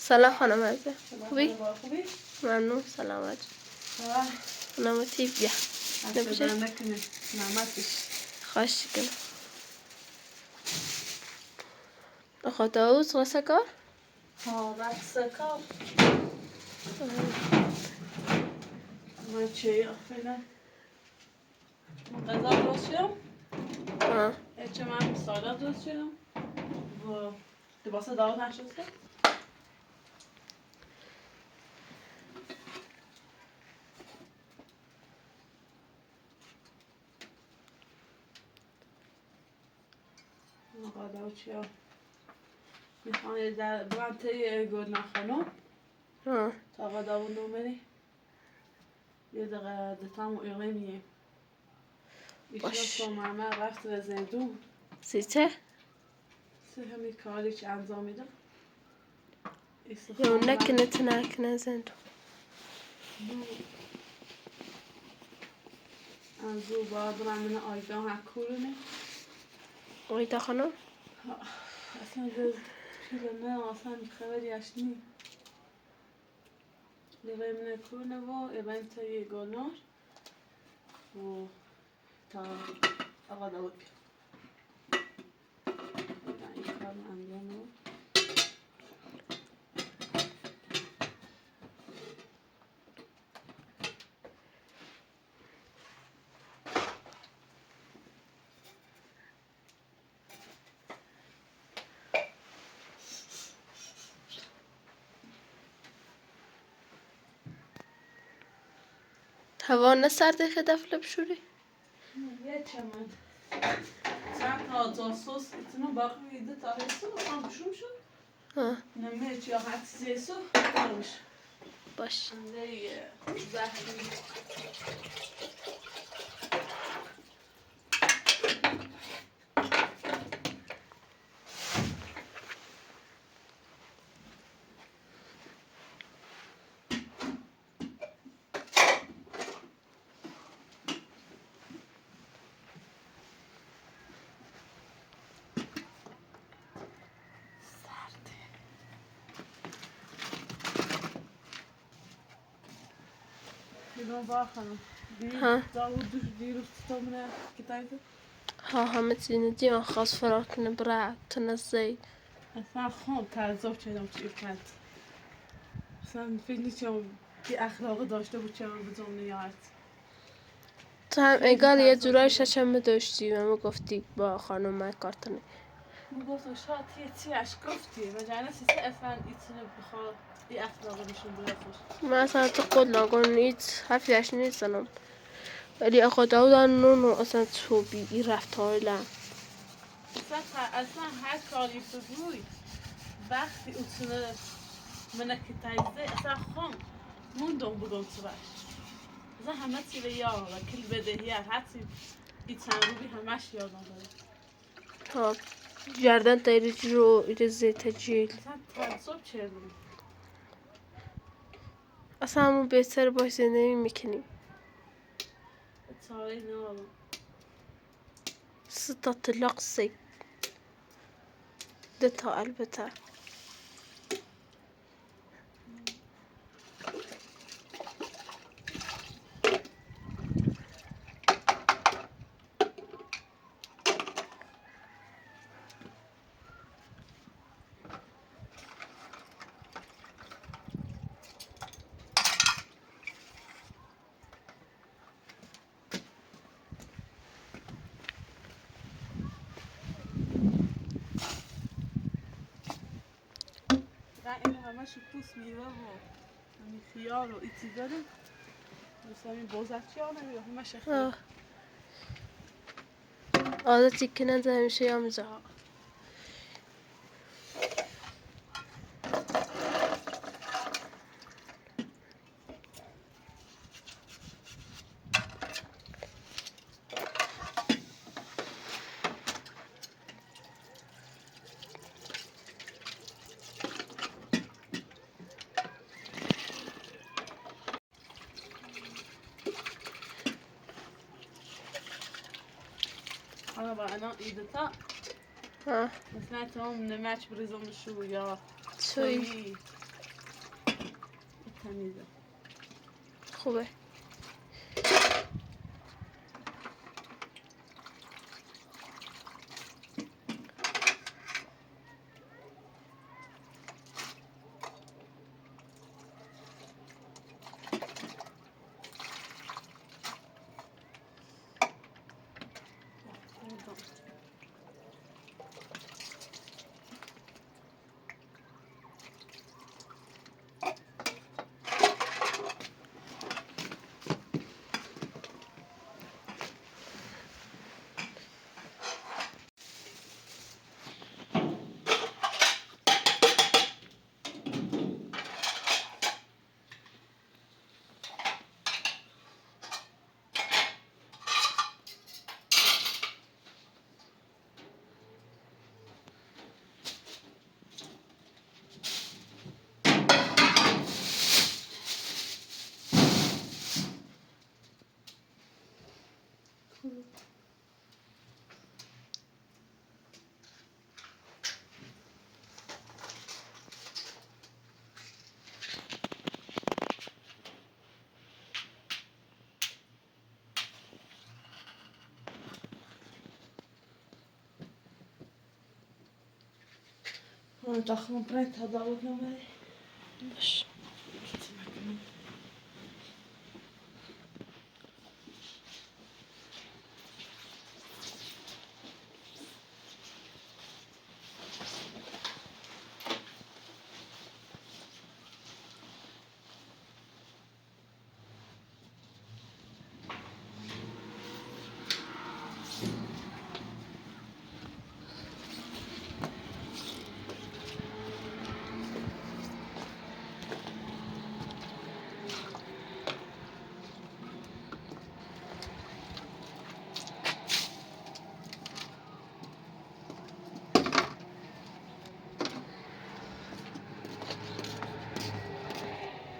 سلام خانم عزیزم. خوبی؟ خوبی؟ ممنون سلامت. سلامتی بیا. نباشه؟ نکنه نعمتش. خواهش کنم. خدا اوز غصه کار؟ ها غصه کار. ما چی فعلا؟ غذا درست شدم. چه من سالاد درست شدم. و لباس داغ نشسته. غذا چیا؟ میخوام یه در بانتی گل نخونم. تا غذا و نومری. یه دقیقه دتام و ایرانیه. باش. ماما رفت به زندون. سیچه؟ سه همی کاری که انجام میدم. یا نکنه تنکنه زندون. انزو با برامن آیدان هکورونه. آیدا خانم؟ اصلا دز پیله نه اصلا خبری اشنی. لیرای من کورونه و ایران تا یه گلنار و تا آقا داود کرد. این کار انجام رو. هوا نه سرده که دفله بشوری؟ یه چمن چند تا جاسوس اتنو باقی ویده تا هستو خان بشون شد نمیه چیا حد زیسو کارمش باش انده زهری بیرون باخنم داود دوش دیروز تامنه کتایده ها همه چیزی دیگه خاص فرار کنه برای تنزی اصلا خون تعذب چیدم چی کرد اصلا فکر نیستم که اخلاق داشته بود چه من بزرگ نیارد تو هم اگل یه جورای ششم داشتی و ما گفتی با خانم کارتنی میگفتم شاید چی اش گفتی و جانه سیسه اصلا ایتونه بخواد ای اخلاق نشون بده خوش من اصلا تو خود نگون هیچ حرفی اش نیستم ولی اخو داودن نونو اصلا تو بی ای رفتار لن اصلا هر کاری بگوی وقتی اتونه منه که تایزه اصلا خون موندم بگم تو باش اصلا همه چی به یاد و کل بدهی حتی ای چند روبی همش یادم داره جردن تایریج رو ایرزه تجیل اصلا تعصب چردم اصلا همون بهتر باش زندگی میکنیم چاره نمالم ستا طلاق سی دتا البته اینو همش پوست میوه و همین خیار و ایتی داریم مثلا این بوزتی ها نمیده همش خیار عادتی که نده همیشه یا میزه حالا با انا ایدتا مثلا تمام نمچ بریزم شو یا چوی تمیزه. خوبه. داخل برای تداوت نمیری. باش.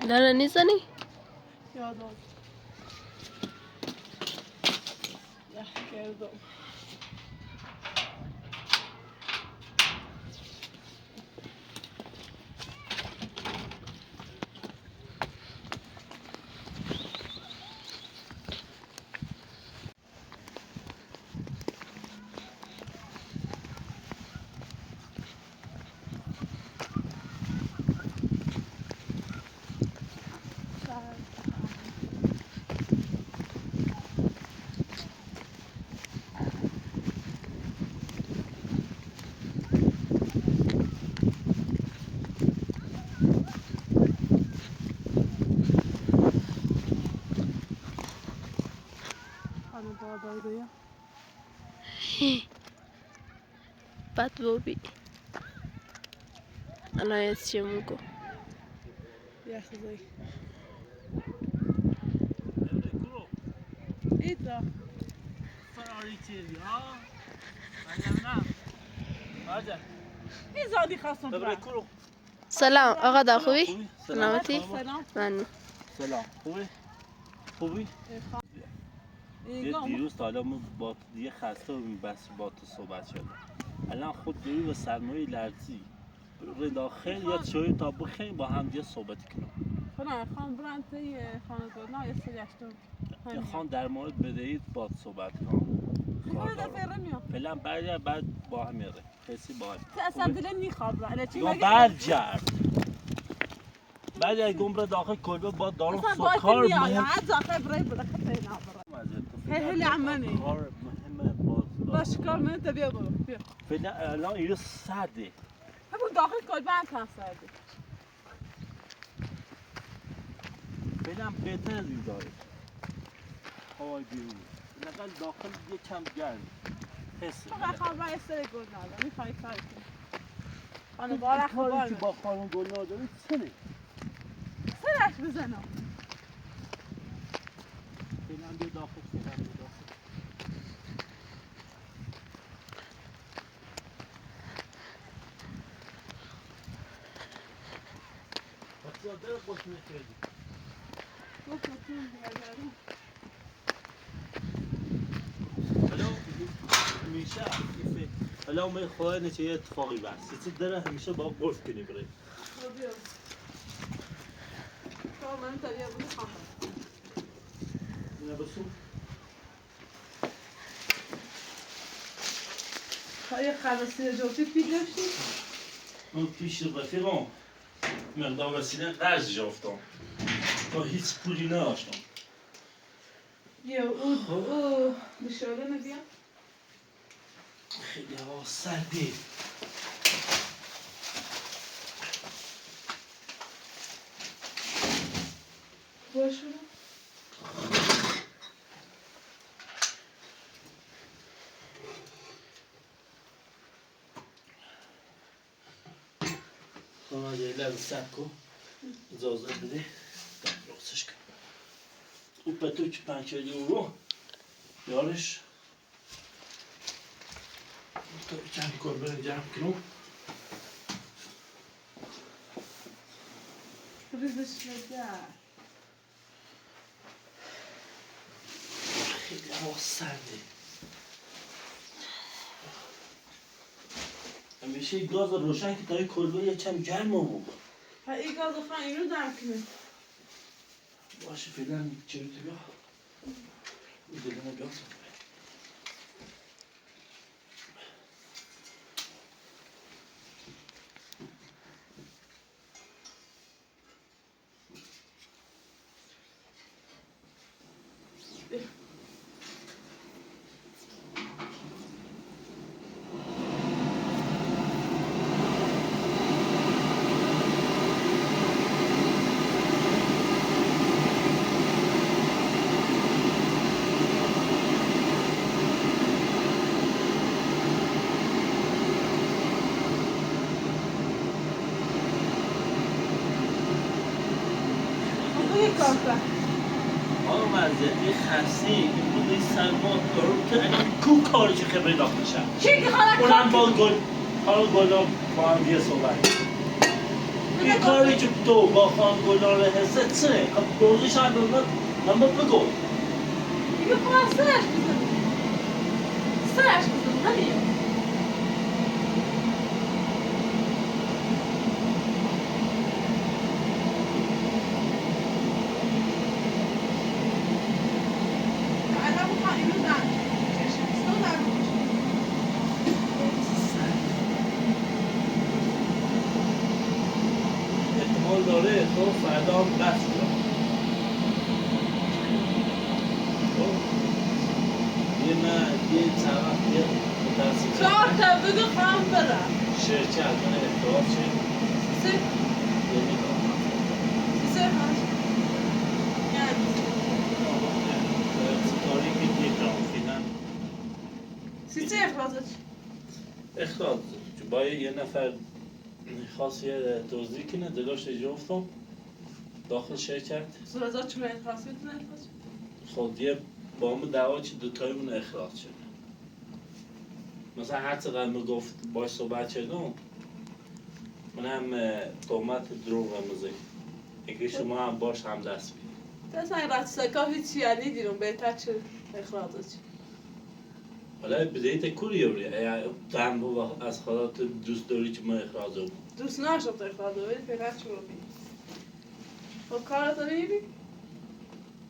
نه نیزنی؟ یادم یخ کردم. دادایا بد بابی انا چی میگو یخ زای ایتا فراری چیزی ها نه آجا این زادی خواستم ببره کرو سلام آقا دا خوبی؟ سلامتی؟ سلام من سلام خوبی؟ دیروز تا حالا من با دیگه خسته و بس با تو صحبت شدم الان خود دوی و سرمایه لرزی رو داخل یا شوی تا بخیر با هم دیگه صحبت کنم خان برند تی خانه نه یه سری خان در مورد بدهید با صحبت کنم فعلا بعد با هم میره کسی با هم اصلا دل نیخواد یا برگرد بعد اگه گم داخل کلبه با دارم سکار مهم داخل برای برکت اینا برای هلی عمانی کار مهمه باش کار من بیا برو بیا فعلا الان اینو سرده همون داخل کلبه هم کم سرده فعلا بهتر از این داره هوای بیرون نقل داخل یه کم گرم حسه فقط خواهم برای سر گل ندارم میخوایی کاری کنی خانم بارک کاری که با خانم گل نداری چنه سرش بزنم فعلا بیا داخل فعلا بیا داخل بچه داره خوش میکردی همیشه الان من خواهی نچه یه اتفاقی بست چه داره همیشه با قرف کنی برای من تبیه بودی خواهم نبسو یه خلاصی جوتی پیش داشتی؟ من پیش رفیقم مقدار وسیله قرض یافتم تا هیچ پولی نداشتم یه او بشاره نبیا؟ خیلی هوا سردی باشه خواهم یه لحظه سب کن اجازه بده راستش کن او پتو که 50 یورو یارش تا چند کار برای جمع کنم ریزش نگر خیلی هوا سرده همیشه گاز روشن که تای کلبه یه چم گرم بود ها این گاز خواهی اینو دم کنه باشه فعلا چرا تو بیا این دلمو بیا یه خرسی این بوده سلمان دارم که اگه کو کارش خبری داخل شد چی که خواهد اونم با گل خانم گلاب با هم یه صحبت این کاری که تو با خانم گلاب حسه چه؟ خب بردیش هم من بگو دیگه خواهد سرش بزنم سرش بزنم نمیم داره تو فردا هم بس یه طرف یه متاسم 4 تا بگو خواهم برم شرکت من احتراف شد سه یه نگاه سه هست کاری که دیگرام فیلن سه اخراجت اخراج با یه نفر خواست یه توضیح کنه دلاش افتم داخل شرکت سرازات چون اخراج میتونه اخراج خود یه با همون دعوا که دوتایمون اخراج شد مثلا هر چقدر میگفت باش صحبت شدم من هم تهمت دروغ و موزیک اگه شما هم باش هم دست بید دست اگه رفت سکا هیچی یعنی دیرم بهتر چه اخراجت حالا بدهیت کوری یوری هم از خودت دوست داری که ما اخراج رو دوست نشد اخراج رو بید فقط چه رو بید خب کارت رو میبید؟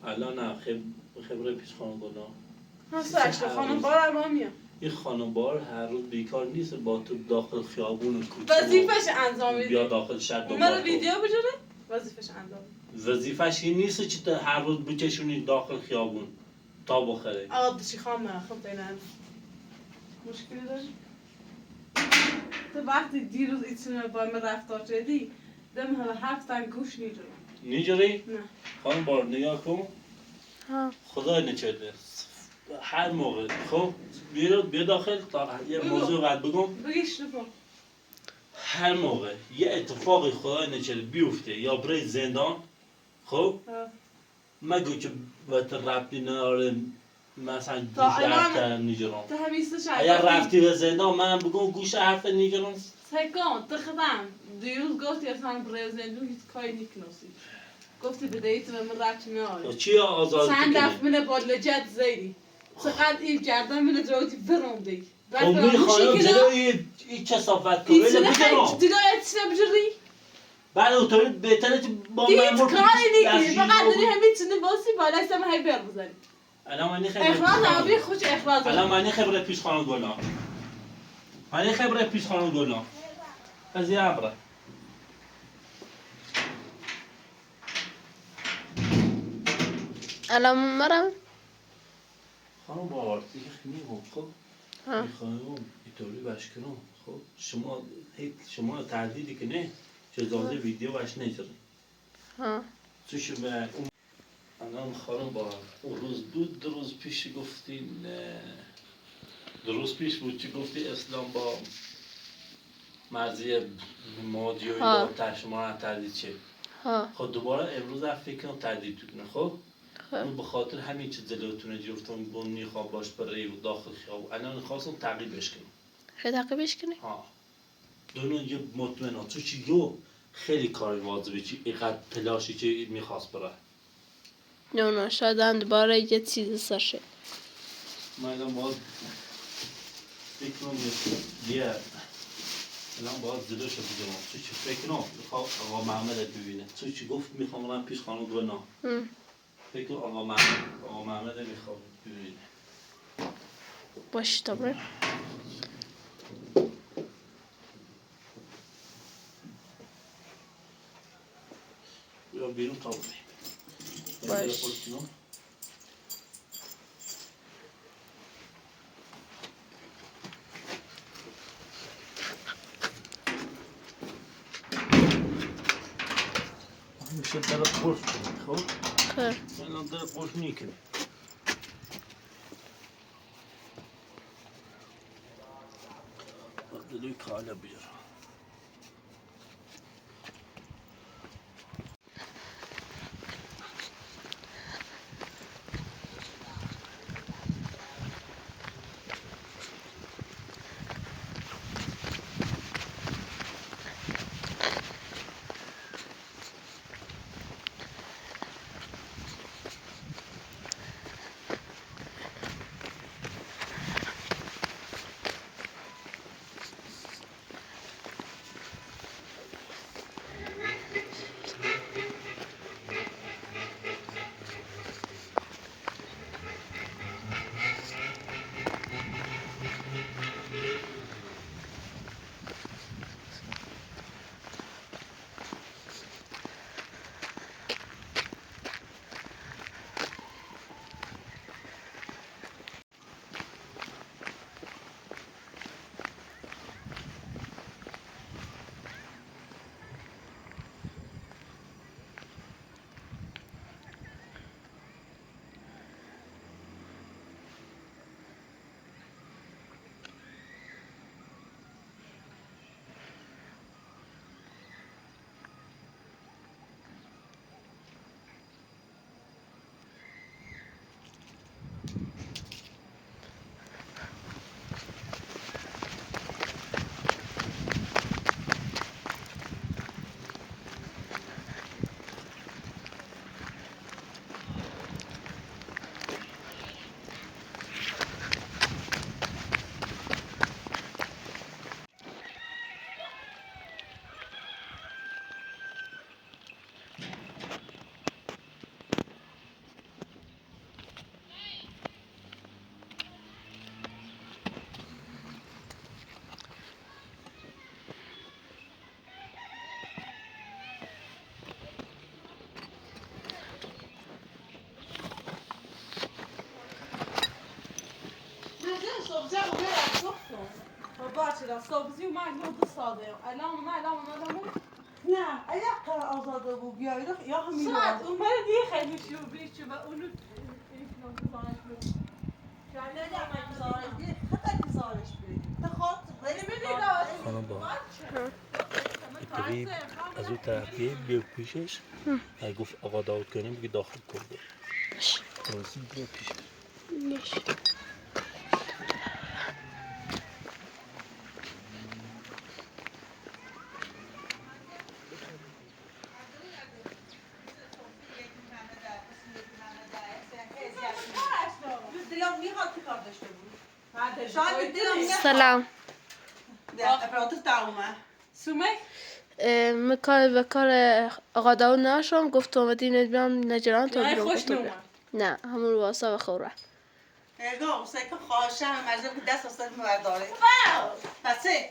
الان نه خبره پیش خانم گناه ها سرش خانم بار هم هم میام این خانم بار هر روز بیکار نیست با تو داخل خیابون کوچه وظیفش انجام میدی بیا داخل شهر مرا ویدیو بجوره؟ وظیفش انجام میدی وظیفش این نیست که تو هر روز بکشونی داخل خیابون تا بخره آقا چی خواهم خب دینن مشکلی داری؟ تو وقتی دیروز ایتونه با من رفتار شدی دم همه هفتن گوش نیجورم نیجوری؟ نه خانم بار نگاه کن خدا نچرده هر موقع خب بیا داخل تا یه موضوع قد بگم بگیش نکن هر موقع یه اتفاقی خدای نچرده بیفته یا برای زندان خب مگو که وقت ربطی نداره مثلا گوش حرف نیجران تا همیسته شد اگر رفتی به زندان من بگم گوش حرف نیجران سکان تخدم دیروز گفتی اصلا برای زندان هیچ کاری نیکناسی گفتی بدهیت و من ربطی نداره چی آزادی چند کنی؟ دفعه منه با لجت زیدی چقدر این گردن منه جوادی برونده خب می خانم جلوی این کسافت کنه ایچنه بگرم خیلی دیگه ایچنه بجری بعد اتوبیس بهتره با دیت مامور کاری نیکی فقط داری همیتونی باسی بالای سم هی بر بزنی الان من خبره اخراج آبی خوش اخراج الان من خبره پیش خانم گلنار من خبره پیش خانم گلنار از عبره الان مرم خانم باورتی خیلی خب میخوایم اینطوری باش کنم خب شما تردیدی که نه جزازه ویدیو باش نذاری چون به الان خانم با اون روز دو روز پیش گفتین دو روز پیش بود چی گفتی اسلام با مرزی مادی و این دار شما تردید چه خب دوباره امروز فکر کنم تردید کنه خب اون به خاطر همین چیز دلتونه جفتون بون میخوام باش برای و داخل خیاب الان خواستم تعقیبش کنم خیلی تعقیبش کنی؟ دونو یه مطمئن ها تو چی یو خیلی کاری واضبه چی اینقدر تلاشی چی میخواست برای نه شاید هم دوباره یه چیزی سرشه من الان باید فکر کنم یه الان باید زلوش رو بگم تو چی فکر کنم میخوام آقا محمد ببینه تو چی گفت میخوام برم پیش خانم گنا فکر کنم آقا محمد میخوام ببینه باش دوباره یا بیرون تا بریم باش میشه در قرص کنید خب؟ خیر الان در قرص میکنیم دلوی کالا بیار سبزی و من دو ساده الان نه اگه آزاده بود بیایید یا همین ساعت اون برای دیگه خیلی شو بیچه و اونو خانم با اینطوری از اون طرفیه بیا پیشش اگه گفت آقا داود کنیم بگی داخل کرده رازی بیا پیشش سلام pratar Dauma. سومک به کار آقا داود نشم گفت اومدین بیام نجران تا نه بیرون خوش گفتم نومد نه همون واسه بخوره نگاه سکه خواهشم مجبور که دست استاد میبرداره واو بسه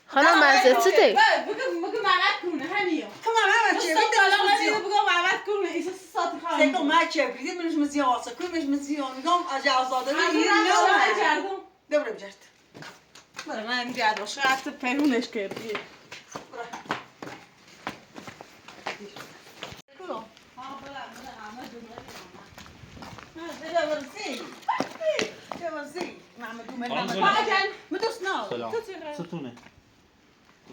خانم مرزه چی دی؟ بگو محمد کنه همین تو من چه دوستا بالا بیدم نمیده بگو محمد کنه ایسا ساعتی خواهیم سکه من چه بیدم منش مزیان واسه کنم منش مزیان میگم از آزاده من میگیرم نه کردم دوباره بجرد برای من این گرد باشه حتی پیرونش کردی سلام چطونه؟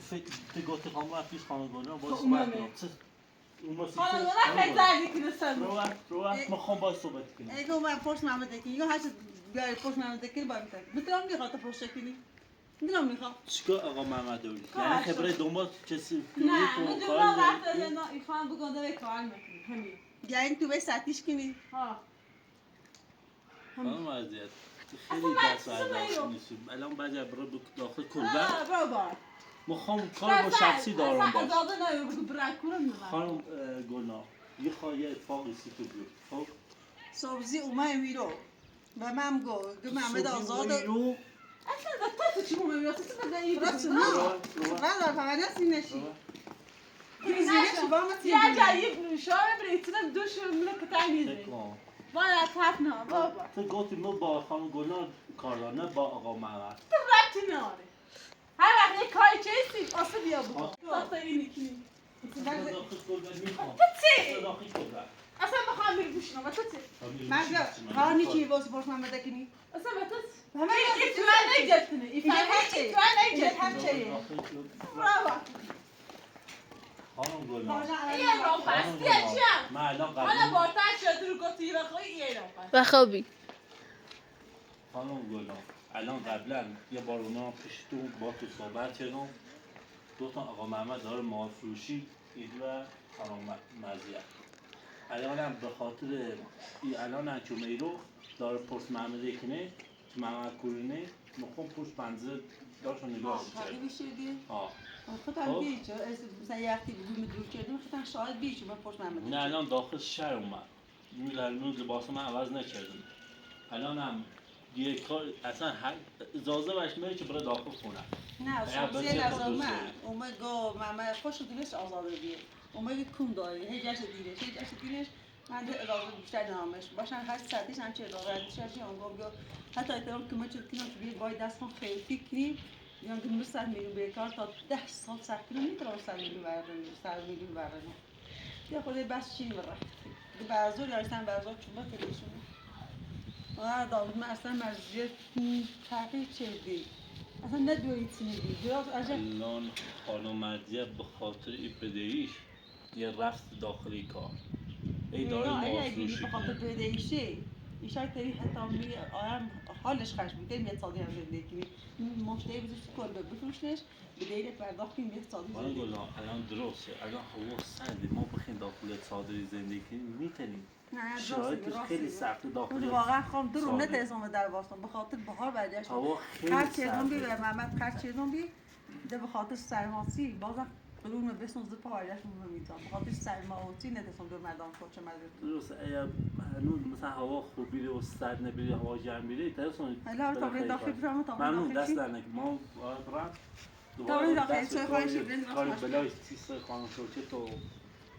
فکر گفتی خانم پیش خانواده با صحبت اومده. کنم خانواده خیلی زردی که دستم رو میخوام باید صحبت کنم اگه من پشت محمد کنی یا هر چیز بیای پشت محمد کنی باید میتونم میتونم میخواد پشت کنی میتونم میخواد چیکار آقا محمد اولی یعنی خبره دنبال کسی نه من دو بار وقت داده نه این خانم بگنده به کار میکنی همین یعنی تو به سطیش کنی ها خانم عزیز اصلا خیلی من دست چیزی برداشت نمی‌رم. نیستیم الان بعد برای داخل کلبه برو بار میخوام کار با شخصی دارم باش اصلا نه بگو برای کنم خانم گلنا یه خواهی اتفاقی سی تو بیفت خب سبزی اومه میرو و من گو محمد آزاد رو اصلا تو چی مهمی هستی تو بزن این راست بگو نه نه فقط نسی نشی زیرش با ما یا جایی شاه بریتونم دوش ملکتای میزه تکلان باید حرف نه بابا تو گفتی ما با خانم گلنا کار دارم نه با آقا محمد تو ربطی نداره هر وقت یک کاری چیستی آسه بیا بکن تا اینی کنی داخل کلبه میخوام تو چی؟ داخل کلبه اصلا بخوام میری بوشنم و تو چی؟ من هانی چی باز پشت محمد کنی اصلا به تو چی؟ همه این تو من نگرفتنه این اینجا فهمه هم این چه؟ تو من اینجا هم نگرفتنه چه؟ برافو خانم گلنا یه رو بستی چیم؟ من الان حالا قبل بارتر شد رو گفتی و خوی یه رو بست و خوبی خانم گلنا الان قبلا یه بار اونا پیش تو با تو صحبت کردم دو تا آقا محمد داره مال فروشی اید و خانم مزیت الانم به خاطر الان انچومه رو داره پرس محمد کنه محمد کورینه مخون پوش پنزه داشت نگاه خیلی بیشتری آه خودم بیچه مثلا یه وقتی بگویم دور کردیم خودم شاید بیچه من پشت محمد نه الان داخل شهر اومد نون لباس من عوض نکردم الان هم یه کار اصلا اجازه بهش میره که برای داخل خونه نه سبزی لازم من اومه گو محمد خوش دونست آزاده بیه اومه کم داری هی جاش دیرش من ده اضافه بیشتر نامش باشن هر ساعتیش هم چه اضافه ازش هرچی اون گفت حتی احترام که من چه کنم که بیه باید دست من خیلی فکری بیان که مستر میرو بیکار تا 10 سال سر کنم میتونم سر میرو بردن یا خودی بس چی بره بعضی داشتن بعضی چوبا کلیشون داود من اصلا مرزیه تغییر چیدی اصلا ندوید چیدی درست عجب الان خانم مرزیه به خاطر این بدهیش یه رفت داخلی کار ای داره اگه مال اگه فروشی بخاطر بدهیشه ایشای تری حتی می آدم حالش خش میده میاد سادی هم زندگی کنی مشتری بزرگ کل بفروشنش بدهیت پرداخت کنی میاد سادی خانم زندگی گلان الان درسته الان هوا سرده ما بخیم داخل صادری زندگی کنیم میتونیم نه شرایطش خیلی سخته داخل واقعا خام درو صادر. نتیزم در باستان به خاطر بهار برگشت هوا خیلی هر چیزم بی سرده محمد هر چیزم بی ده به خاطر سرماسی بازم بدون بسون زد پا برگشت میتونم به خاطر سرماسی نتیزم دور مردم کوچه مزد درسته اگر هنوز مثلا هوا خوب بیره و سرد نبیره هوا گرم بیره ترسون حالا تا برای داخل کنم تا ممنون داخل دست چی در نکنم ما برم تا داخل دست چه به خواهشی بریم کار راست بلای تیس خانم شوچه تو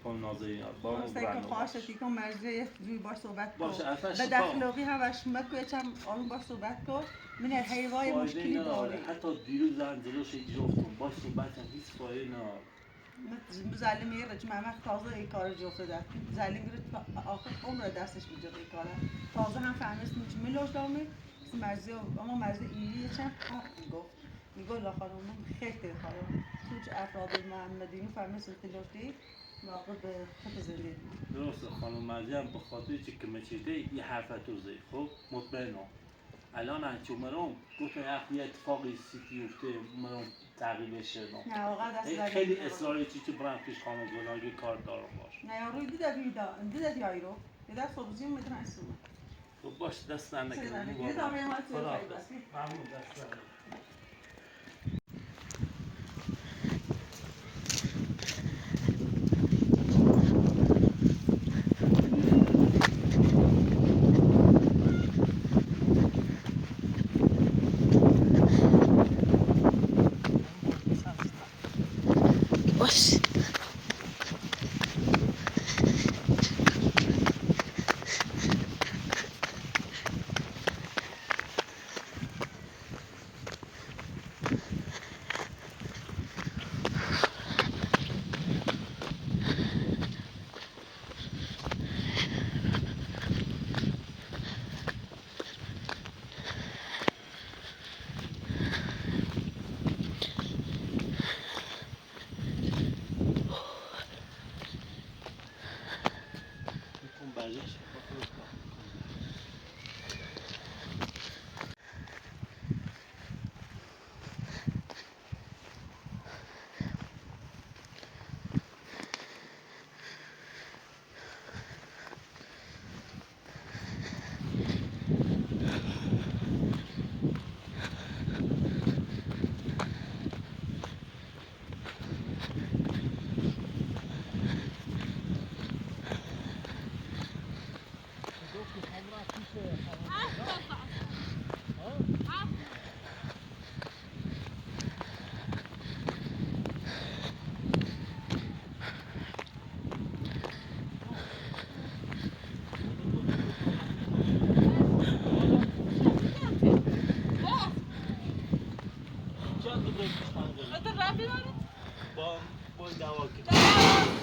خانم ناظرین با ما که برنامه خواهشتی که مرزه جوی باش صحبت کن باشه اصلا به شفا داخلوقی هم وش مکوی چم آروم باش صحبت کن من هیوای فایده مشکلی نداره داره حتی دیروز زن جلوش جفتم باش صحبت هم هیچ فایده نداره زلی میگه رج محمد تازه این کار جو افتاده زلی میگه آخر عمر دستش میجه این کارا تازه هم فهمید میشه ملوش دامه مرزه اما مرزه ایری چم حق گفت میگه لا خانم خیلی خانم توش افراد محمدینی فهمید سنتیلوشتی واقع به خط زندگی درسته خانم مرزی هم به خاطر چی که مچیده یه حرف تو زی خب مطمئنم الان هنچه مرام گفتم یه اتفاقی سیتی افته مرام تغییر شدم نه واقعا دست زدی خیلی اصراری چی که برام پیش خانم گناهی کار دارم باش نه روی دیده یایی رو یه دست سبزی میتونم اسمه خب باش دست در نکنم یه دامه ما توی خدا خیلی بسی ممنون دست در نکنم.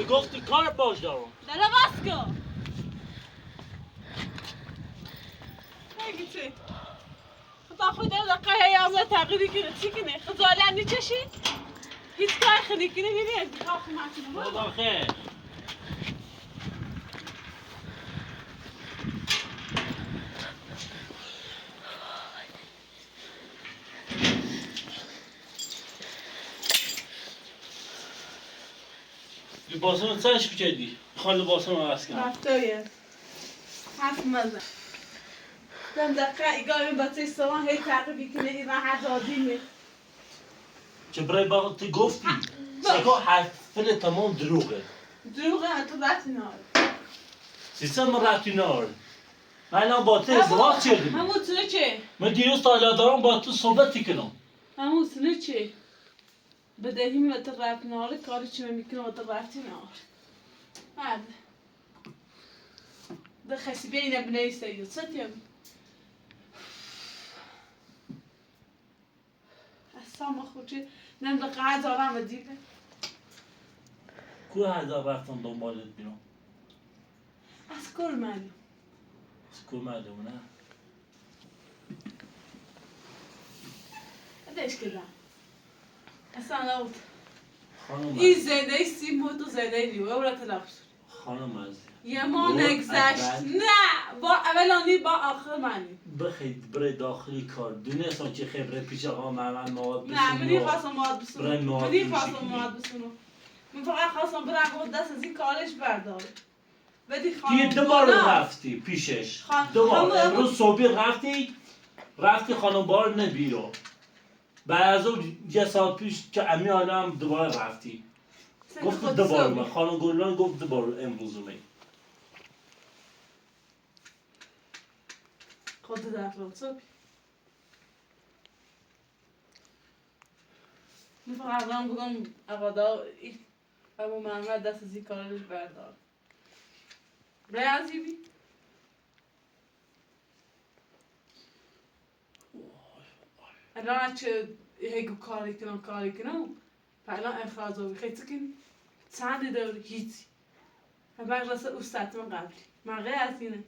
گفتی کار باش دارم دلا باز کن نگی چی خدا خود دقیقه هیامه تغییری کنه چی کنه خزاله نیچشی هیچ کار خیلی کنه میبینی انتخاب کنه خدا خیر لباسم رو چشم کردی؟ خواهی لباسم رو عوض کنم رفتایه حرف مزن دم دقیقه ایگاه این بچه سوان هی تغییری کنه این راحت آدیمه چه برای باقی تو گفتی؟ سگاه حرفل تمام دروغه دروغه تو رفتی ناره سیستم من رفتی نار من الان با تو ازدواج کردیم همون سنه چه؟ من دیروز تا الان دارم با تو صحبتی کنم همون سنه چه؟ بدهیم و تو رفت ناره کاری چه میکنه و تو رفتی ناره بعد ده خسی بینه بنویسته یا ستیم اصلا خوچه نم ده قاعد آرام و دیگه کو هزار رفتن دنبالت بیرون از کل معلوم از کو معلوم نه ادش کدام اصلا نبود خانم این زنده سیم بود و زنده نیو اورا تلافش خانم عزیز یه ما نگذشت نه با اولانی با آخر معنی بخید برای داخلی کار دونستان چه خبره پیش آقا من مواد بسیم نه منی خواستم مواد برای بسونم مواد منی بشکنی. خواستم مواد بسونم من فقط خواستم برم بود دست از این کارش برداره بدی خانم دیگه دوبار گلم. رفتی پیشش خان- دوبار خانم- امروز صبحی رفتی خانم بار نبیرو بعد از اون یه ساعت پیش که امی هم دوباره رفتی سنگ گفت خود دوباره صبح. من خانم گلان گفت دوباره امروز می خود دفعه صبح من فقط برام بگم اقادا ابو محمد دست از این کارش بردار برای عزیبی الان چه هیگو کاری کنم الان اخراج رو خیلی کنی چند دوری هیچی و بعد راسته او ساعت من قبلی من غیر از اینه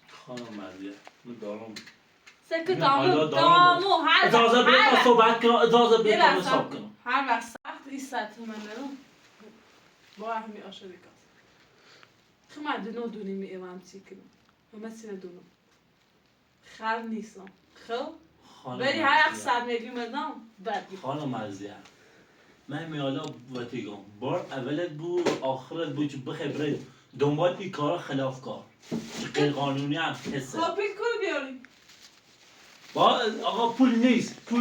خانم مردیه من دارم سکه حالا دامو هر اجازه بده تا صحبت کنم اجازه بده یه تا لحظه حساب کنم هر وقت سخت این ساعت من نرم با همی آشاری کاس خب من دونی می ایوان چی کنم همه سینه دونم خر نیستم خب خانم ولی هر وقت عزیزم. ساعت میگی مدام بدی خانم عزیزم من میالا وتیگم بار اولت بود آخرت بود که بخیر برای دنبال این کارا خلاف کار که غیر قانونی هم حسه خب پیل کنی بیاری با آقا پول نیست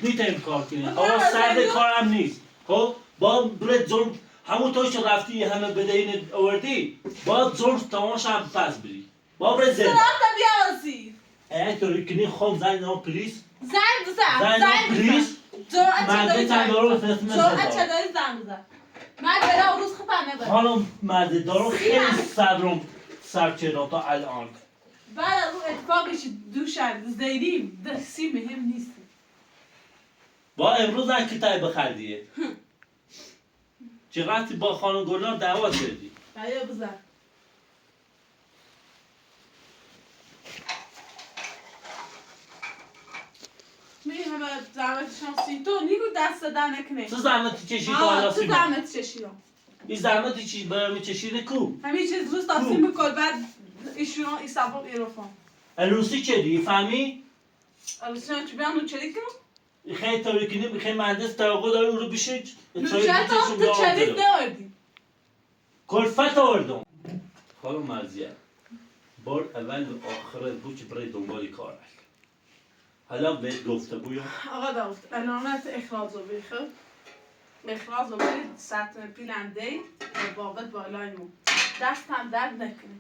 نیتیم کار کنی من آقا سرد نمی‌دونم. کارم نیست خب با برای ظلم همون توی که رفتی همه بدهین آوردی با ظلم تماش هم پس بری با برای زن سرات بیازی اگه توری کنی خون زن نام پلیس زنگ زن نام پلیس مرده تندارو بفرست چه داری زن بزن من برای روز خطر نبرم خانم مرده دارو خیلی صبرم سر چرا تا الان بعد رو اتفاقش دوشن زیدیم دستی مهم نیست با امروز هم کتای بخردیه چقدر با خانم گلنار دعوا کردی بیا بزن می همه زحمت شانسی تو نیگو دست دادن نکنه تو زحمتی چشی که حالا تو سیما زحمت چشیدم این زحمتی چی برای چشیده کو همین چیز روز تاسیم بکن بعد ایشون ایسابق ایروفان الوسی چه دی فهمی؟ الوسیان چی بیان نوچلی کنم؟ خیلی طوری کنیم خیلی مهندس توقع داره او رو بشه نوچلی تو چلیت نوردی کلفت آوردم خانم مرزیه بار اول و آخر بود که برای دنبالی کار است حالا بهت گفته بویم آقا داود علامت اخراج رو بخیر اخراج رو برید سطح پیلنده و بابت بالای مون دست هم درد نکنه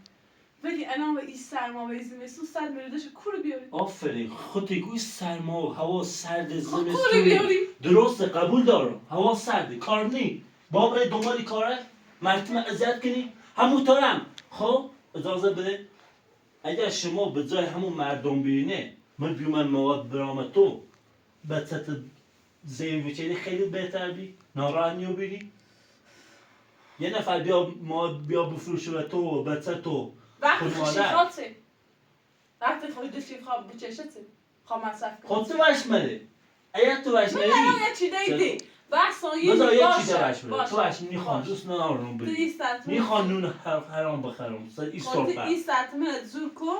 ولی الان به این سرما و این زمستون سر میردش کورو بیاری آفرین خودی گوی سرما و هوا سرد کورو زمستونی بیاری درسته قبول دارم هوا سرده کار نی با برای دنبالی کار است مردم اذیت کنی همونطورم خب اجازه بده اگر شما به جای همون مردم بینه من بیومن مواد برام تو به سطح زیر وچهی خیلی بهتر بی ناراحت نیو بیری یه نفر بیا بفروشه به تو و به سطح تو وقتی خود خشی مادر. خواد سه وقتی خود دشتی خواب بچشت سه خواه مصرف کنی خود تو وش مره اگر تو وش من مری الان یه چی دیدی بحثا یه بذار یه چیز باشه وش مره تو وش میخوان باشه. دوست ندارم تو بری این سطح میخوان نون حرام بخرم این خود صحبت این سطح من زور کن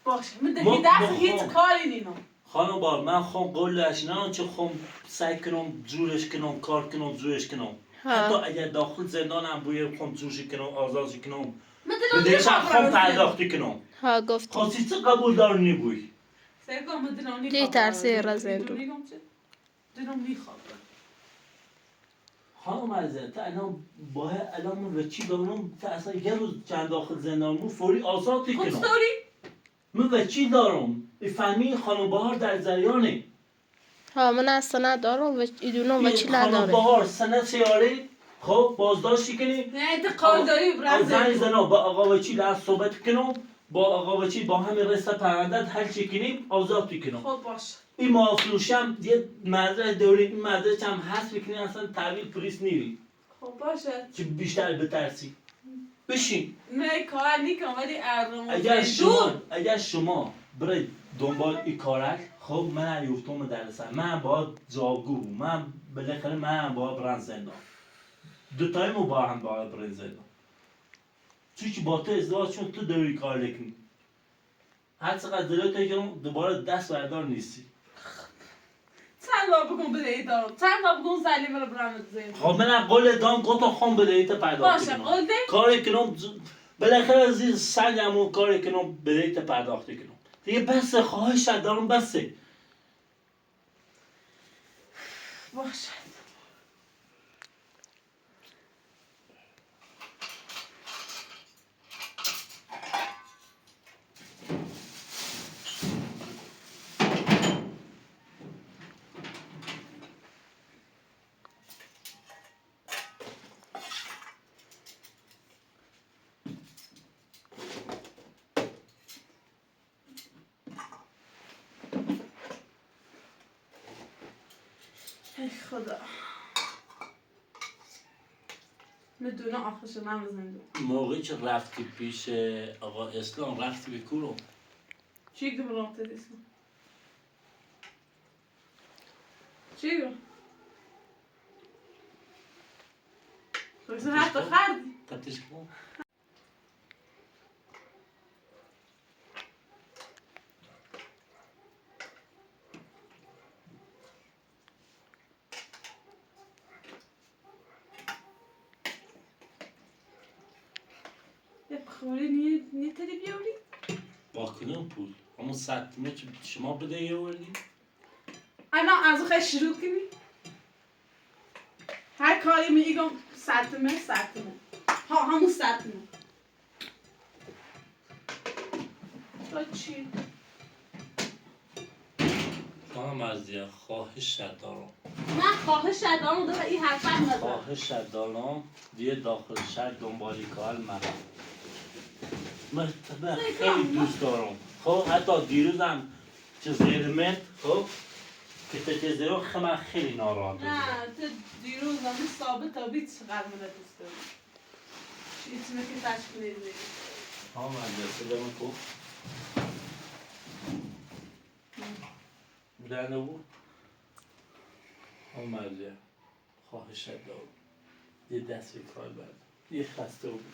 باشه من ما- دیگه دست ما هیچ خام. کاری نینم خانم بار من خواهم قولش نه چه خواهم سعی کنم جورش کنم کار کنم جورش کنم حتی اگر داخل زندانم بویم خواهم جورش کنم آزادش کنم من به دلم دیشم خواهم نمیخوام پرداختی کنم ها گفتم خواستی چه قبول دار نبوی سرگاه من دلم دی ترسه را زندو دلم میخواد خانم عزیزم تا الان من به چی دارم تا اصلا یه روز چند داخل زندانمو فوری آزادی خود کنم ستوری؟ من به چی دارم فهمی خانم بهار در جریانه ها من اصلا ندارم و ایدونم و چی خانم نداره بهار سنت سیاره خب بازداشتی کنی نه انتقال داری از زنگ برزه زنا با آقا وکیل از صحبت کنم با آقا وکیل با همین رسته پروندت حل چی کنیم آزاد کنم خود باش این مافروشم یه مدرسه دوری این مدرسه هم هست بکنی اصلا تحویل پلیس نیری خب باشه که بیشتر بترسی بشین نه کار نیکن ولی ارم اگر شما برای دنبال این کارک خب من یفتم درسم من باید جاگو من بالاخره من باید برن زندان دوتای ما با هم باید برن زندان چون که با تو ازدواج چون تو دوری کار لکنی هر چقدر دلت کنم دوباره دست بردار نیستی چند بار بگم بده ای دارم چند بار بگم زلی برو برامت زین خب من قول دام گفتم خواهم بدهیت پرداخت باشه کنم قول ده کاری کنم بالاخره از این سنگمون کاری کنم بدهیت پرداخت کنم دیگه بسه خواهش دارم بسه باشه ای خدا میدونه آخرش من بزنید موقعی که رفتی پیش آقا اسلام رفتی به کورو چی گفت برام تدیسم چی گفت خب حتی خردی تفتیش کن یه بخوری نیه تری بیاری با کنم پول همون سطمه که شما بده یه وردی الان از خیلی شروع کنی هر کاری میگم سطمه ها همون سطمه تو چی؟ خانم عزیزی خواهش دارم من خواهش دارم داره این حرفم نزد. خواهش دارم دیگه داخل شهر دنبالی کار مرا من خیلی دوست دارم خب حتی دیروزم چه زیرمت خب که te زیرو من خیلی ناراحت نه تو دیروز همین ثابت تا بیت چقدر من دوست دارم چیزی که تشکیل نمیدی خانم عزیزی سلام کو در نبود خانم عزیزی خواهش دارم یه دست به کار برد یه خسته بود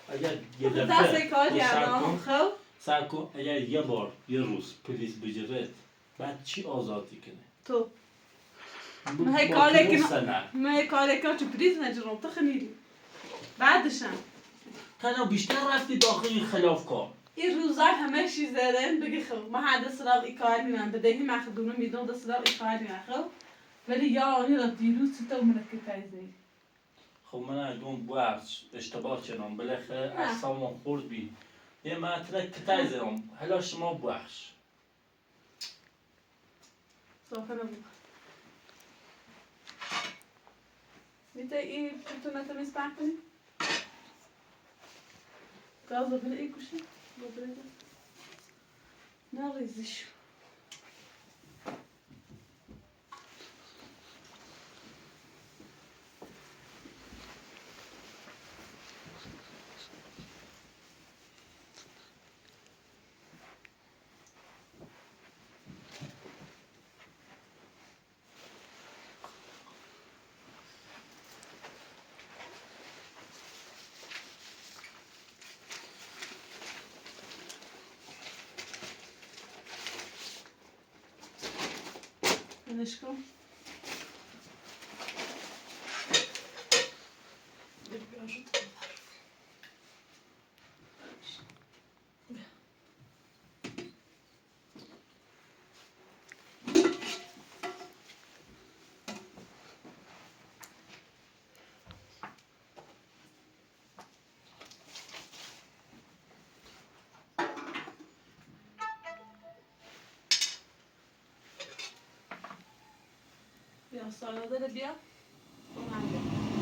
اگر یه دست کار کردم خب سر کن اگر یه بار یه روز پلیس بگیرد بعد چی آزادی کنه تو با من کاری که تو پلیس نجرم تو خمیری بعدشم تنها بیشتر رفتی داخل این خلاف کار این روزا همه چیز دارن بگی خب ما حد سراغ این کار میرم بدهی مخدونه میدون دست سراغ این کار میرم خب ولی یا آنی را دیروز تو منکه تایزی خب من اگه بخش اشتباه کنم بالاخره اصلا خورد بی یه مطلب که تایزم حالا شما بخش صافه نبود میته این تو نتمیز پرک کنی؟ گاز رو بله ای کشی؟ نه ریزیشو منش کن بیا سالاد ده بیا اونم بیا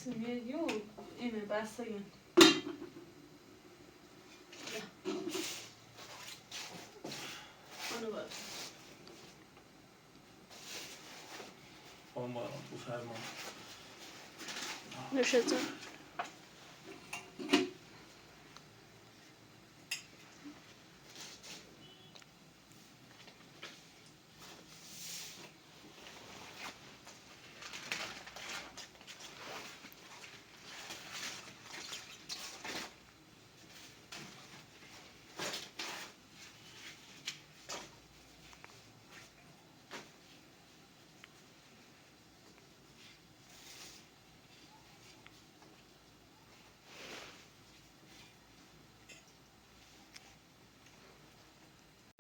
سمیدیو اینه بسته این آنو باید خانم بفرمان نوشتم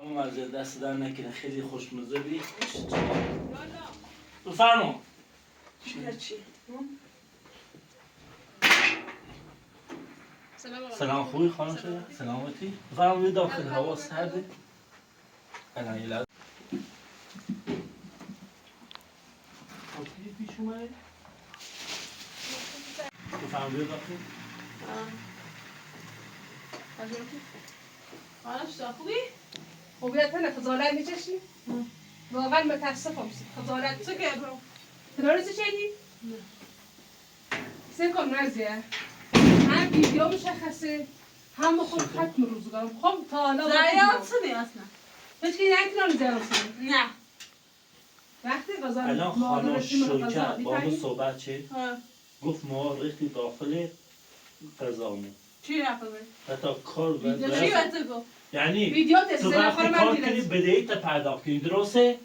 خانم عزیزی دست در نکنه خیلی خوشمزه بی بفرمان چی؟ سلام خوبی خانم شده؟ سلامتی؟ فرمایید داخل هوا سرده؟ الان یه لحظه پیش اومده؟ فرمایید داخل؟ خانم خوبی؟ خوبیت خجالت میکشی؟ واقعا متاسفم خجالت چه که برو؟ ترورست شدی؟ نه. سرکم نزیه هم ویدیو مشخصه هم بخور ختم روزگارم خب تا حالا زریان سنی اصلا هیچ که نکنم زیان سنی نه وقتی غذا الان خانم شوکت با همون صحبت چه؟ گفت ما ریختی داخل قضامون چی نفهمی؟ حتی کار چی باید بهت گفت؟ یعنی ویدیو تو تست وقتی خانم کار من کنی دیدم بدهی تا پرداخت کنی درسته؟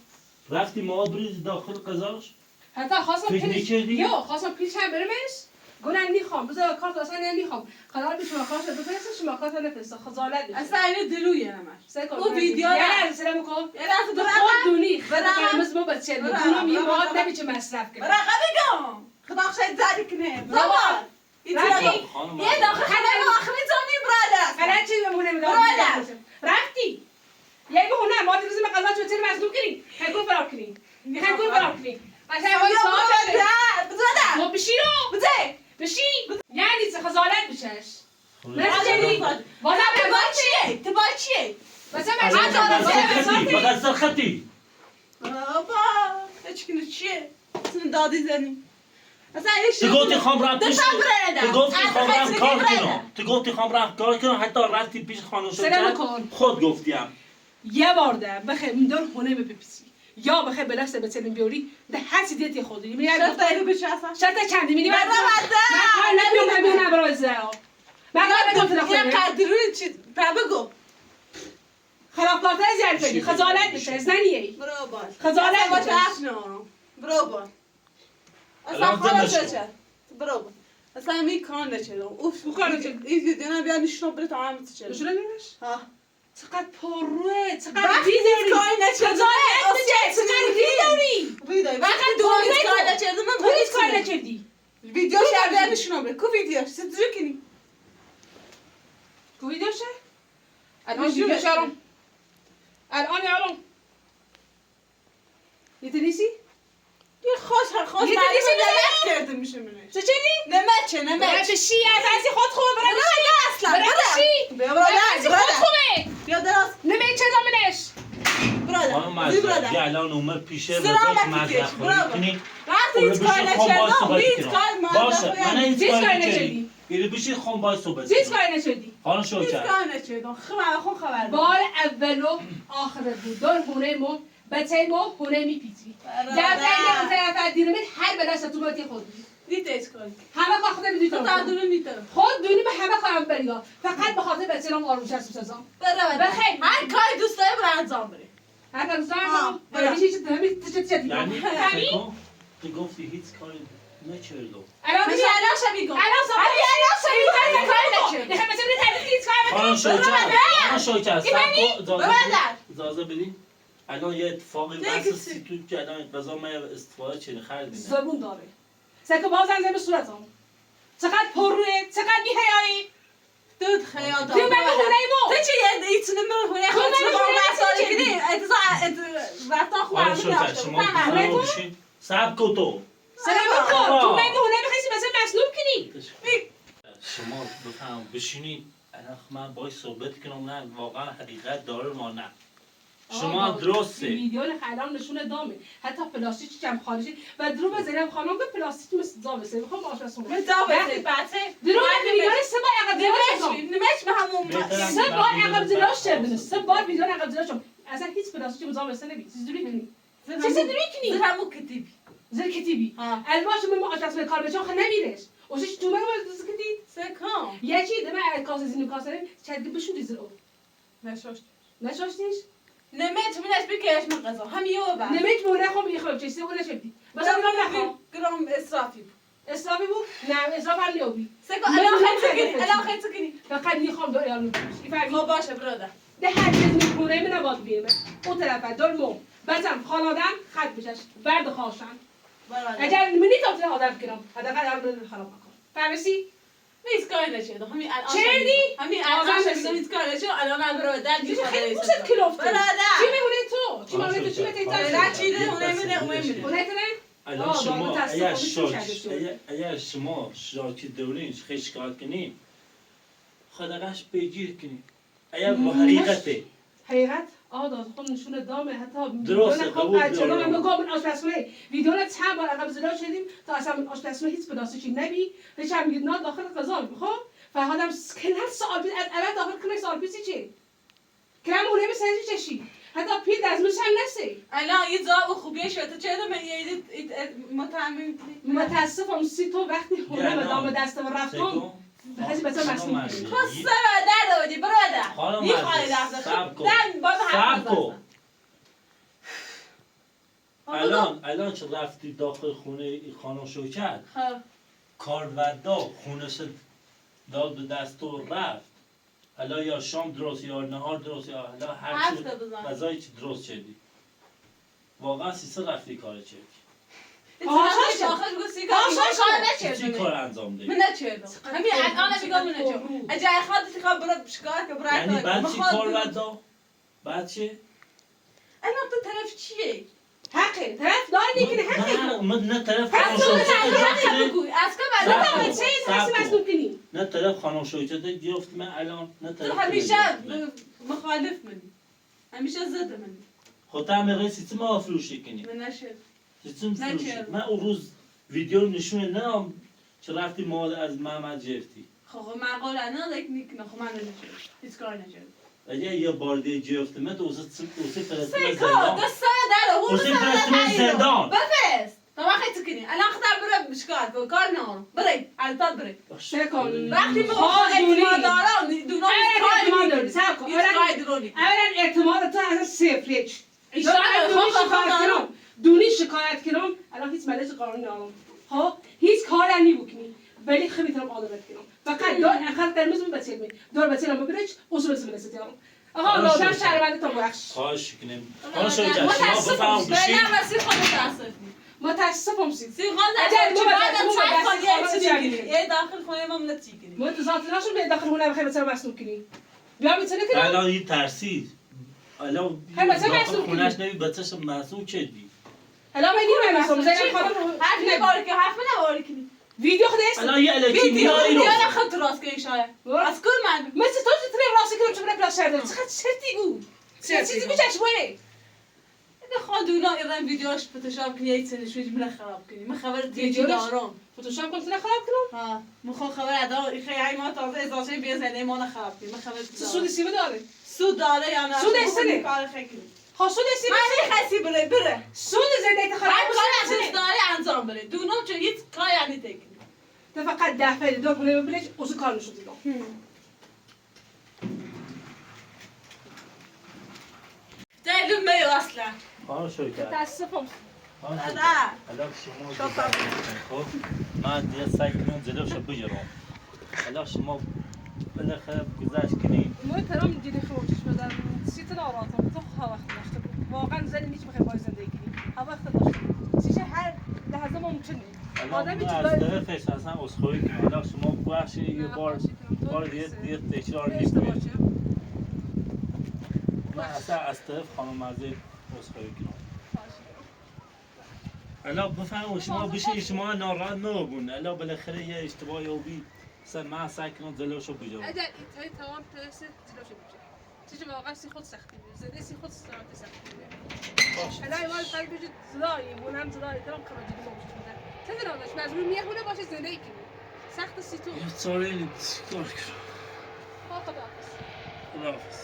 رفتی مواد بریزی داخل قضاش حتی خواستم فکر نکردی؟ یو خواستم پیش هم برمش گفتن میخوام بذار کارت اصلا نمیخوام قرار به شما کارت بفرستم شما کارت نفرست خجالت بشه اصلا اینو دلویه نمش سرکم او ویدیو یه نه لحظه سلام کن یه لحظه تو برقم خود دونی برقم. قرمز ما بچه برقم. دونم یه برقم. مواد برقم. نمیشه مصرف کنه برقم بگم خدا خشای زدی کنه زمان رفتی خانم یه داخل خدای آخری زمانی براده حالا چی بمونه برادر. رفتی یه بهونه ما دیروز ما قضا چوتر مظلوم کنی هنگون فرار کنی هنگون فرار کنی مثلا وای صاحب بزاده تو بشی رو بزه بشی یعنی چه خجالت بشش خب. نه بازم تبا چیه؟ مثلا فقط سرخطی بابا هیچ کنه چیه؟ سن دادی زنی اصلا این تو گفتی خوام رفت پیش داشتم برندم. تو گفتی خوام حتی رفت خیلی کار برندم. کنم تو گفتی خوام رفت کار کنم حتی رفتی پیش خانم سلام شوکت کن. خود گفتیم یه بار ده بخیر میدار خونه بپیسی یا بخیر بلاست بتلیم بیاری ده هر چی دیتی خودی میری شرط اینو بچه اصلا شرط چندی میدی من برادر. من نمیدونم نمیدونم برای زرا من نمیدونم یه تلفن قدروی چی؟ بگو خلافکارتر زیاد کنی خجالت بشه زنیه برو باش خجالت باش بشه. افنو برو باش اصلا الان خواهد زنش کن. چه برو باش اصلا می کار نچه اوف او کار نچه. این ویدیو نه بیا نشون بره تمام چه نشونه نمیش ها چقدر پروه چقدر وقتی ویداری کار نچه خجالت بشه چقدر ویداری ویدیو وقتی چقدر تو دوربین هیچ کار تو. نچه من تو هیچ کار نکردی ویدیو شب بیا نشون بره کو ویدیو ستجو کنی کو ویدیوشه الان نشونه ویدیوش بده. الان میتونیسی یه خوش یه معلومه دیگه نمت کرده میشه منش چه چی نمت برای بشی از خود خوبه برای بشی اصلا برای بشی بیا از خود برادر خوبه بیا دراز نمی چه دامنش خانم برادر مزدی برادر الان اومد پیشه سلامتی بذارش کش، مزد برو. خونی کنی وقتی هیچ کار نکردم هیچ کار باشه من هیچ هیچ کاری کاری نکردی نکردی. یعنی بشی خون باید صحبت هیچ کنم. کاری نشدی خانم هیچ شوکت کار نکردم خبر بار اول و آخر بود دار هونه مو بچه مو هونه میپیچی در طرف دیرمت هر بلاش تو باید خود دیت هیچ کاری همه کار خودم میدونی تو تعدونه میتونم خود دونی به همه کارم بریا فقط به خاطر بچه نام آروم شد سازم بخیر. هر کاری دوست داری برای انجام بری هر کار آه، زنم برم. میشه چه تمی چه یعنی فهمی فکر تو گفتی هیچ کاری نکردم الان میشه الان شبیه گم الان صبح همین الان شبیه کاری نکرد یه مثلا تعریف نیست خانم شوکت خانم شوکت سب کن برادر. اجازه بدی الان یه اتفاقی دیگه بحث کسی. سیتون که الان قضا من استفاده چنین خریدیم زبون داره سکه باز زنگ به صورتم چقدر پروه چقدر بی‌حیایی دود خیال تو من هونه تو مو چه یه ایتونه من هونه تو خود من تو با هونه مسائل چی کنی رفتن خوب خانم همه شوکت داشته شما بودم دوستان بشین سب کن تو سلام کن تو من هونه بخیسی مثلا مصلوب کنی شما بفهم بشینید الان من باید صحبت کنم نه واقعا حقیقت داره ما نه شما درسته ویدیو الان نشون دامه حتی پلاستیک جمع خارجی و درو بزنم خانم به پلاستیک مثل داوسه میخوام آشپزخونه من داوسه بچه درو ویدیو سه بار عقب جلوش نمش به همون بهتره. سه بار عقب جلوش چردن سه بار ویدیو عقب جلوش اصلا هیچ پلاستیک مزاوسه نبی چیز دوری کنی چیز دوری کنی زیر همون کتیبی زر کتیبی ها. الباش من آشپزخونه کار بچم خ نمیرش اوش تو من زر کتیب سکام یکی دم کاسه زینو کاسه چرگ بشون دیزر او نشوش نشاشتیش نمت منش بکش من قضا هم یه بعد نمیت مونه خو میخوام چیزی اون نشدی بس من نخوام گرام اسرافی بود اسلامی بود نه اسلام هم نیوبی سکا من الان نمی‌خوام خیلی کنی خیلی الان خیلی کنی فقط میخوام دو ایالو بفهمی خب باشه برادر ده هر چیز میکنه من نباید بیرم اون طرف دار مو بچم خانادم خط بشش برد خواهشن برادر اگر منی تا آدم کنم حداقل آدم خراب نکن فهمیسی هیچ کاری نشده همین الان چردی؟ همین آزم الان رسید. شده هیچ کاری نشده الان هم برادر دیگه خیلی پوست کلفته برادر چی میمونه تو؟ چی میمونه تو؟ چی میمونه برادر تو؟ چی ده اونه میده اونه میده اونه تنه؟ الان آه، شما بابا اگر تصدیق کنید چی کرده اگر شما دورین خیلی شکایت کنیم خداقش بگیر کنیم اگر با حقیقته حقیقت داد خود نشون دامه حتی درسته، ویدیو قبول نخواب چرا دارم. من بگم من آشپزخونه ویدیو نه چند بار عقب زدا شدیم تا اصلا من آشپزخونه هیچ بداستشی نبی هیچ هم میگید نه داخل غذا خب فهادم کنار سوال پیش از اول داخل کنار سوال پیشی چی کرم اونه به سرچی چشی حتی پید از مش هم نسی الان یه جا خوبیه شده چه من یه متاسفم سی تو وقتی هونه به دام دستم رفتم هیچ بچه مسئول کنی خب برادر دادی برادر خانم میخوای عزیز، لحظه صبر کن. دن باز حرف صبر کن. بزن الان چه رفتی داخل خونه خانم شوکت خب کاروردا خونش داد به دست و رفت حالا یا شام درست یا نهار درست یا حالا هر حرف چی بزن. غذایی چی درست شدی واقعا سیسه رفتی کار چی آخرش آخرش گو سیگار چی کار انجام دهی من نچردم همین الان میگم من نچردم اجا خودت خب برو شکایت که برای یعنی بعد چی کاروردا بعد چی الان تو طرف چیه حقه طرف داری میکنه حقه من نه طرف پس خانم تو شوکت حقیقت بگوی از که صبر بعد کن. تو چه کسی مسئول کنی نه طرف خانم شوکت گفت من الان نه طرف تو همیشه گفت. مخالف منی همیشه ضد منی خود هم میگه سیستم ما فروشی کنی من نشد سیستم نه فروشی چرا؟ من اون روز ویدیو نشونه نه چه رفتی مال از محمد جفتی خب معقول نه لیک نیک نه خب من نشد هیچ کار نشد اگه یه بار دیگه جفت من تو اوسی فرستم سیکا زندان دست داره هون اوسی فرستم زندان بفرست تو وقتی تو کنی الان خدا برو شکایت کن کار نارو بری البته بری سکون وقتی میخوام اعتماد دارم دونم اعتماد داری سب کن اولا اولا اعتماد تو اصلا صفر هیچ دارم. دونی شکایت کنم الان هیچ ملش قانونی ندارم ها هیچ کار نمی بکنی ولی خیلی میتونم عادت کنم فقط دار اخر قرمز می بچه می دار بچه نم ببرش اصول اسم نستیارم آها لازم شهروند تو بخش خواهش کنیم خانم شوکت شما بفهم بشید نه مسیح خود متاسف متاسفم سی سیغان در بعد از چند ثانیه چی میگیری؟ یه داخل خونه ما من چی کنی؟ ما تو ذات نشون به داخل هونه بخیر بچه مسئول کنی بیا میتونه کنم الان این ترسید الان هی بچه داخل مسئول خونش کنی. نبی بچهش مسئول کردی الان من نیمه مسئول زینب خانم حرف نباری که حرف نباری کنی ویدیو خود است الان یه الکی میاری رو ویدیو خود راست کنی شاید از کل من مثل تو چطوری راستی کنم چه برای پلاس شده چقدر چرتی گو چه چیزی میچش بونه نه خواندونا ایران ویدیوش فتوشاپ کنی یه چیزی من خراب کنی من خبر دیگه دارم فوتوشاپ کنم خراب کنم ها من خبر ادا خیلی ما تازه اضافه بیزنه ما خراب کنی من خبر سود سیب داره سود داره یا نه سود استنه. کار خیلی ها سود سیب من خاصی بره سود زنده خراب هر کار کنم اساس داره انجام بده دونم چه هیچ کاری یعنی تکنی تو فقط دفعه دو کنه ببینش اوزو کار نشد دیدم دلیل می اصلا خانم شوکت متاسفم خانم شوکت نه. الان شما خب من دیگه سعی کنم جلوش بگیرم الان شما بالاخره گذشت کنید ما ترام دیدی خوشش بدم سیت ناراتم تو ها وقت داشته واقعا زنی نیچ بخیر باید زندگی کنی ها وقت داشته سیشه هر لحظه ممکنه الان آدمی من که از باید طرفش اصلا عذرخواهی کنم الان شما بخش یه بار دیگه تکرار نکنید من اصلا از طرف خانم عزیز عذرخواهی کنم الان بفهمم شما بشه شما ناراحت نبون الان بالاخره یه اشتباهی اوبی مثلا من سعی کنم جلوشو بگیرم اگر این تمام پرسه جلوش میشه چیزی واقعا سی خود سختی میشه زنده سی خود سختی میشه الان ایوال فرق بجید زدایی مونم زدایی تمام خبر جدی موجود میده تدریم داشت مجبور میخونه باشه زنده ای کنی سخت سی تو یه چاره چیکار کنم خداحافظ خداحافظ